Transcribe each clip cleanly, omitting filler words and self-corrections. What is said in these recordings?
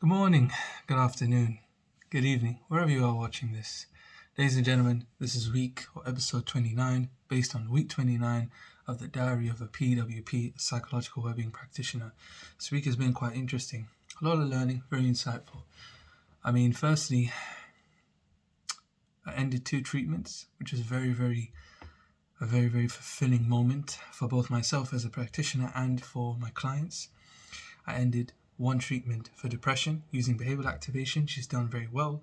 Good morning, good afternoon, good evening, wherever you are watching this. Ladies and gentlemen, this is week or episode 29, based on week 29 of the Diary of a PWP, a psychological wellbeing practitioner. This week has been quite interesting. A lot of learning, very insightful. Firstly, I ended 2 treatments, which is a very, very fulfilling moment for both myself as a practitioner and for my clients. I ended 1 treatment for depression using behavioral activation. She's done very well.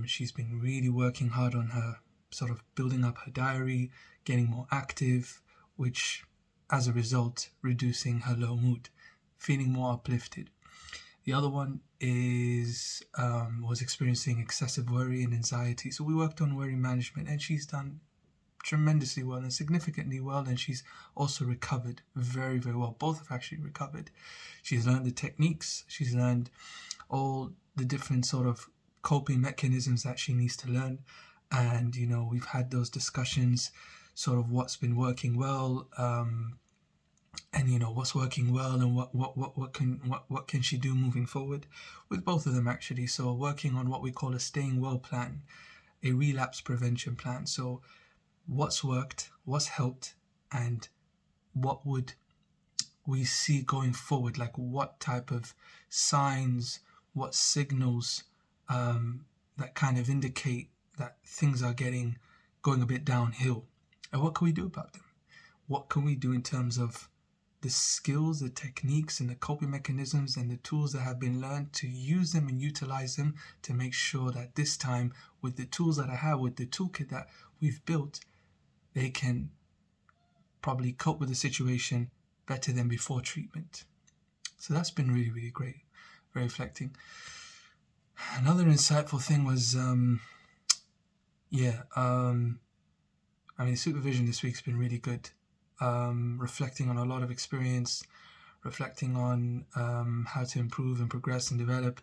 She's been really working hard on her sort of building up her diary, getting more active, which as a result reducing her low mood, feeling more uplifted. The other one was experiencing excessive worry and anxiety. So we worked on worry management, and she's done tremendously well and significantly well, and she's also recovered very, very well. Both have actually recovered. She's learned the techniques, she's learned all the different sort of coping mechanisms that she needs to learn, and we've had those discussions, sort of what's been working well, and what's working well, and what can she do moving forward with both of them actually. So working on what we call a staying well plan, a relapse prevention plan. So what's worked, what's helped, and what would we see going forward, like what type of signs, what signals that kind of indicate that things are going a bit downhill, and what can we do about them? What can we do in terms of the skills, the techniques, and the coping mechanisms and the tools that have been learned, to use them and utilize them to make sure that this time, with the tools that I have, with the toolkit that we've built, they can probably cope with the situation better than before treatment. So that's been really, really great, very reflecting. Another insightful thing was, supervision this week's been really good. Reflecting on a lot of experience, reflecting on how to improve and progress and develop.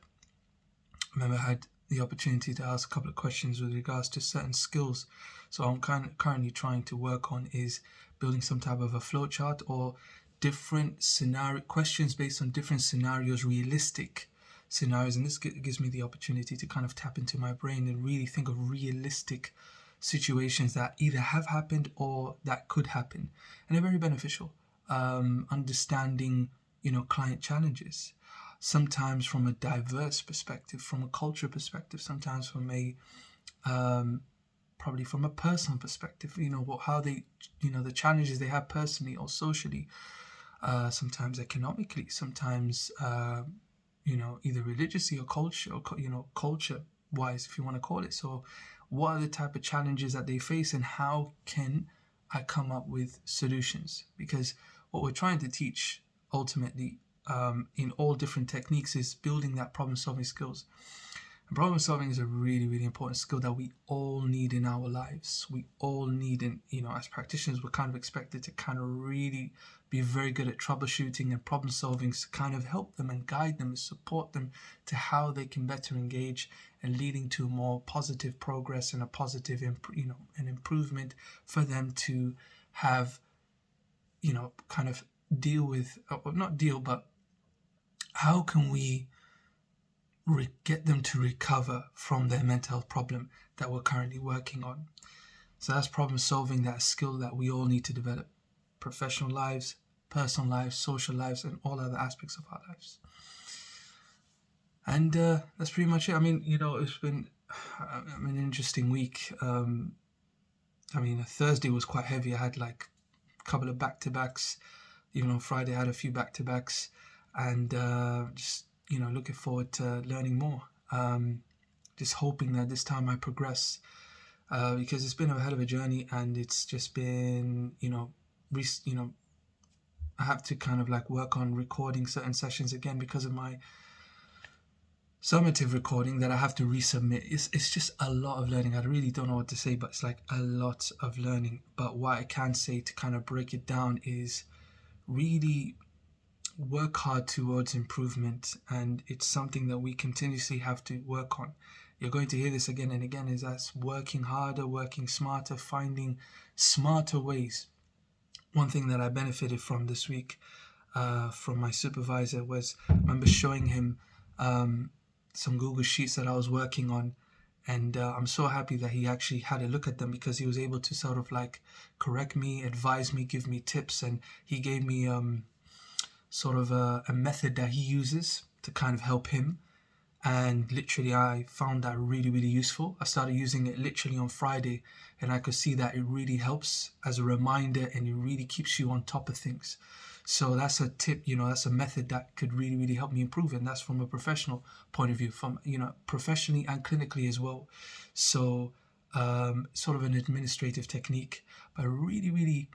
I remember I had the opportunity to ask a couple of questions with regards to certain skills. So I'm currently trying to work on is building some type of a flowchart or different scenario questions based on different scenarios, realistic scenarios. And this gives me the opportunity to kind of tap into my brain and really think of realistic situations that either have happened or that could happen. And they're very beneficial. Understanding, client challenges. Sometimes from a diverse perspective, from a culture perspective, sometimes from a probably from a personal perspective, how they, the challenges they have personally or socially, sometimes economically, sometimes either religiously or culture wise, if you want to call it. So what are the type of challenges that they face, and how can I come up with solutions? Because what we're trying to teach ultimately in all different techniques is building that problem-solving skills. And problem-solving is a really, really important skill that we all need in our lives. We all need, and as practitioners, we're kind of expected to kind of really be very good at troubleshooting and problem-solving to kind of help them and guide them and support them to how they can better engage, and leading to more positive progress and a positive, an improvement for them to have, kind of deal with, or not deal, but how can we get them to recover from their mental health problem that we're currently working on? So that's problem solving, that skill that we all need to develop. Professional lives, personal lives, social lives, and all other aspects of our lives. And that's pretty much it. It's been an interesting week. Thursday was quite heavy. I had like a couple of back-to-backs. Even on Friday I had a few back-to-backs, and just looking forward to learning more. Just hoping that this time I progress, because it's been a hell of a journey, and it's just been I have to kind of like work on recording certain sessions again because of my summative recording that I have to resubmit. It's just a lot of learning. I really don't know what to say, but it's like a lot of learning. But what I can say to kind of break it down is really work hard towards improvement, and it's something that we continuously have to work on. You're going to hear this again and again, is us working harder, working smarter, finding smarter ways. One thing that I benefited from this week from my supervisor was, I remember showing him some Google Sheets that I was working on, and I'm so happy that he actually had a look at them, because he was able to sort of like correct me, advise me, give me tips, and he gave me sort of a method that he uses to kind of help him. And literally I found that really, really useful. I started using it literally on Friday, and I could see that it really helps as a reminder, and it really keeps you on top of things. So that's a tip, that's a method that could really, really help me improve, and that's from a professional point of view, from professionally and clinically as well. So sort of an administrative technique, but really, really,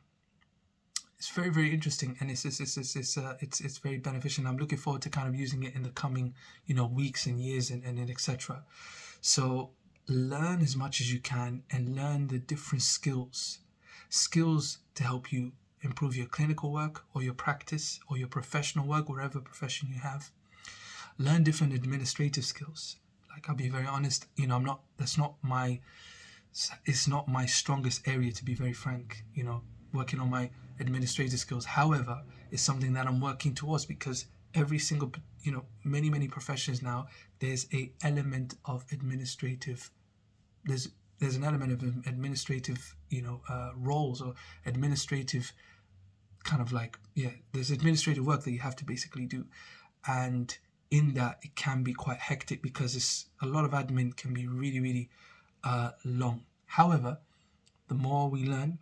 it's very, very interesting, and it's very beneficial. I'm looking forward to kind of using it in the coming weeks and years, and etc. So learn as much as you can, and learn the different skills to help you improve your clinical work, or your practice, or your professional work, whatever profession you have. Learn different administrative skills. Like, I'll be very honest, it's not my strongest area, to be very frank, working on my administrative skills. However, it's something that I'm working towards, because every single, many professions now, there's a element of administrative, there's an element of administrative, roles, or administrative kind of like, there's administrative work that you have to basically do. And in that, it can be quite hectic, because it's a lot of admin, can be really, really long. However, the more we learn,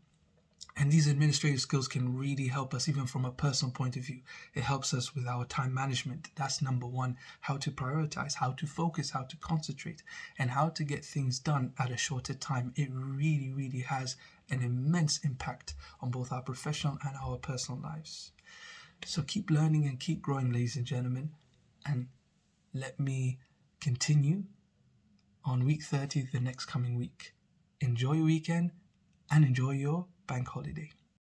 and these administrative skills can really help us, even from a personal point of view. It helps us with our time management. That's number one: how to prioritize, how to focus, how to concentrate, and how to get things done at a shorter time. It really, really has an immense impact on both our professional and our personal lives. So keep learning and keep growing, ladies and gentlemen, and let me continue on week 30, the next coming week. Enjoy your weekend, and enjoy your bank holiday.